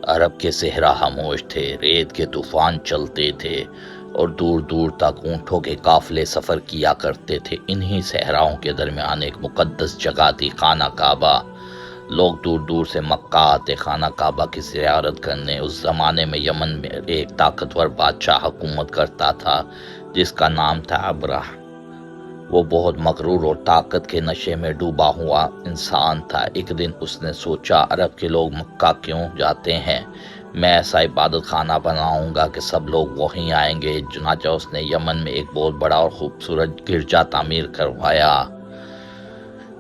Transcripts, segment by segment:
عرب کے صحرا خاموش تھے، ریت کے طوفان چلتے تھے اور دور دور تک اونٹوں کے قافلے سفر کیا کرتے تھے۔ انہی صحراؤں کے درمیان ایک مقدس جگہ تھی، خانہ کعبہ۔ لوگ دور دور سے مکہ آتے خانہ کعبہ کی زیارت کرنے۔ اس زمانے میں یمن میں ایک طاقتور بادشاہ حکومت کرتا تھا جس کا نام تھا ابرہ۔ وہ بہت مغرور اور طاقت کے نشے میں ڈوبا ہوا انسان تھا۔ ایک دن اس نے سوچا، عرب کے لوگ مکہ کیوں جاتے ہیں؟ میں ایسا عبادت خانہ بناؤں گا کہ سب لوگ وہیں آئیں گے۔ چنانچہ اس نے یمن میں ایک بہت بڑا اور خوبصورت گرجا تعمیر کروایا،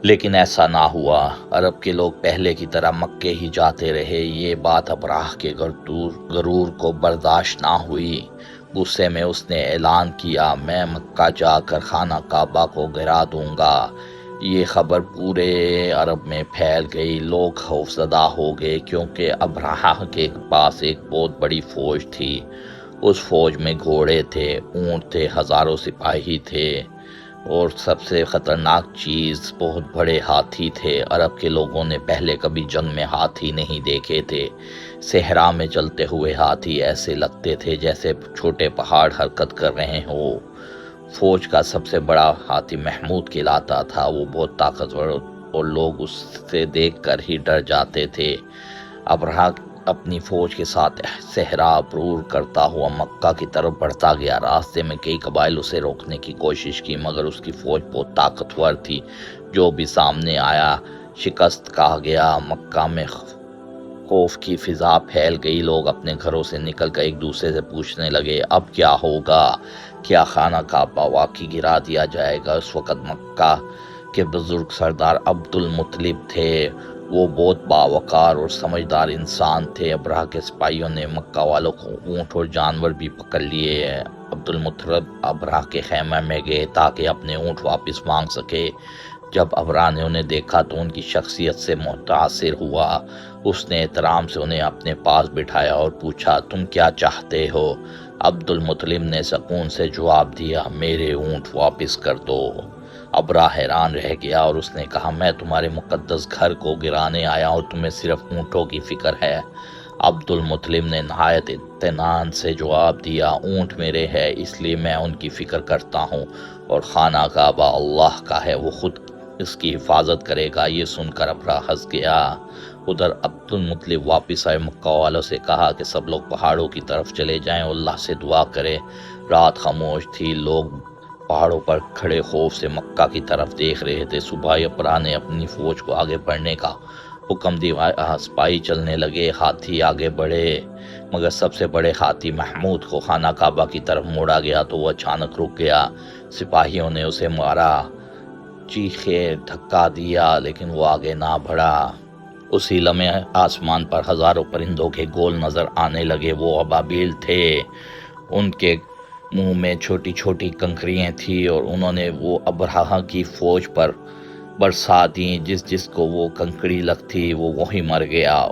لیکن ایسا نہ ہوا۔ عرب کے لوگ پہلے کی طرح مکے ہی جاتے رہے۔ یہ بات ابراہ کے غرور کو برداشت نہ ہوئی۔ غصے میں اس نے اعلان کیا، میں مکہ جا کر خانہ کعبہ کو گرا دوں گا۔ یہ خبر پورے عرب میں پھیل گئی۔ لوگ خوفزدہ ہو گئے کیونکہ ابراہ کے پاس ایک بہت بڑی فوج تھی۔ اس فوج میں گھوڑے تھے، اونٹ تھے، ہزاروں سپاہی تھے اور سب سے خطرناک چیز بہت بڑے ہاتھی تھے۔ عرب کے لوگوں نے پہلے کبھی جنگ میں ہاتھی نہیں دیکھے تھے۔ صحرا میں چلتے ہوئے ہاتھی ایسے لگتے تھے جیسے چھوٹے پہاڑ حرکت کر رہے ہوں۔ فوج کا سب سے بڑا ہاتھی محمود کہلاتا تھا۔ وہ بہت طاقتور اور لوگ اس سے دیکھ کر ہی ڈر جاتے تھے۔ ابرہہ اپنی فوج کے ساتھ صحرا عبور کرتا ہوا مکہ کی طرف بڑھتا گیا۔ راستے میں کئی قبائل اسے روکنے کی کوشش کی، مگر اس کی فوج بہت طاقتور تھی۔ جو بھی سامنے آیا شکست کھا گیا۔ مکہ میں خوف کی فضا پھیل گئی۔ لوگ اپنے گھروں سے نکل کر ایک دوسرے سے پوچھنے لگے، اب کیا ہوگا؟ کیا خانہ کعبہ واقعی گرا دیا جائے گا؟ اس وقت مکہ کے بزرگ سردار عبد المطلب تھے۔ وہ بہت باوقار اور سمجھدار انسان تھے۔ ابرہہ کے سپاہیوں نے مکہ والوں کو اونٹ اور جانور بھی پکڑ لیے۔ عبد المطلب ابرہہ کے خیمے میں گئے تاکہ اپنے اونٹ واپس مانگ سکے۔ جب ابرہہ نے انہیں دیکھا تو ان کی شخصیت سے متاثر ہوا۔ اس نے احترام سے انہیں اپنے پاس بٹھایا اور پوچھا، تم کیا چاہتے ہو؟ عبد المطلب نے سکون سے جواب دیا، میرے اونٹ واپس کر دو۔ ابرہہ حیران رہ گیا اور اس نے کہا، میں تمہارے مقدس گھر کو گرانے آیا اور تمہیں صرف اونٹوں کی فکر ہے۔ عبد المطلب نے نہایت اطمینان سے جواب دیا، اونٹ میرے ہے اس لیے میں ان کی فکر کرتا ہوں، اور خانہ کعبہ اللہ کا ہے، وہ خود اس کی حفاظت کرے گا۔ یہ سن کر ابرہہ ہنس گیا۔ ادھر عبد المطلب واپس آئے، مکہ والوں سے کہا کہ سب لوگ پہاڑوں کی طرف چلے جائیں اور اللہ سے دعا کریں۔ رات خاموش تھی، لوگ پہاڑوں پر کھڑے خوف سے مکہ کی طرف دیکھ رہے تھے۔ صبح ابرہہ نے اپنی فوج کو آگے بڑھنے کا حکم دیا۔ سپاہی چلنے لگے، ہاتھی آگے بڑھے، مگر سب سے بڑے ہاتھی محمود کو خانہ کعبہ کی طرف موڑا گیا تو وہ اچانک رک گیا۔ سپاہیوں نے اسے مارا، چیخے، دھکا دیا، لیکن وہ آگے نہ بڑھا۔ اسی لمحے آسمان پر ہزاروں پرندوں کے گول نظر آنے لگے۔ وہ ابابیل تھے، ان کے منہ میں چھوٹی چھوٹی کنکریاں تھیں اور انہوں نے وہ ابرہہ کی فوج پر برسا دیں۔ جس جس کو وہ کنکری لگتی وہ وہی مر گیا۔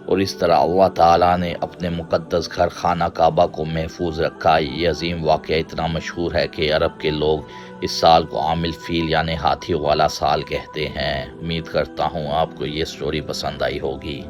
اور اس طرح اللہ تعالیٰ نے اپنے مقدس گھر خانہ کعبہ کو محفوظ رکھا۔ یہ عظیم واقعہ اتنا مشہور ہے کہ عرب کے لوگ اس سال کو عام الفیل یعنی ہاتھی والا سال کہتے ہیں۔ امید کرتا ہوں آپ کو یہ سٹوری پسند آئی ہوگی۔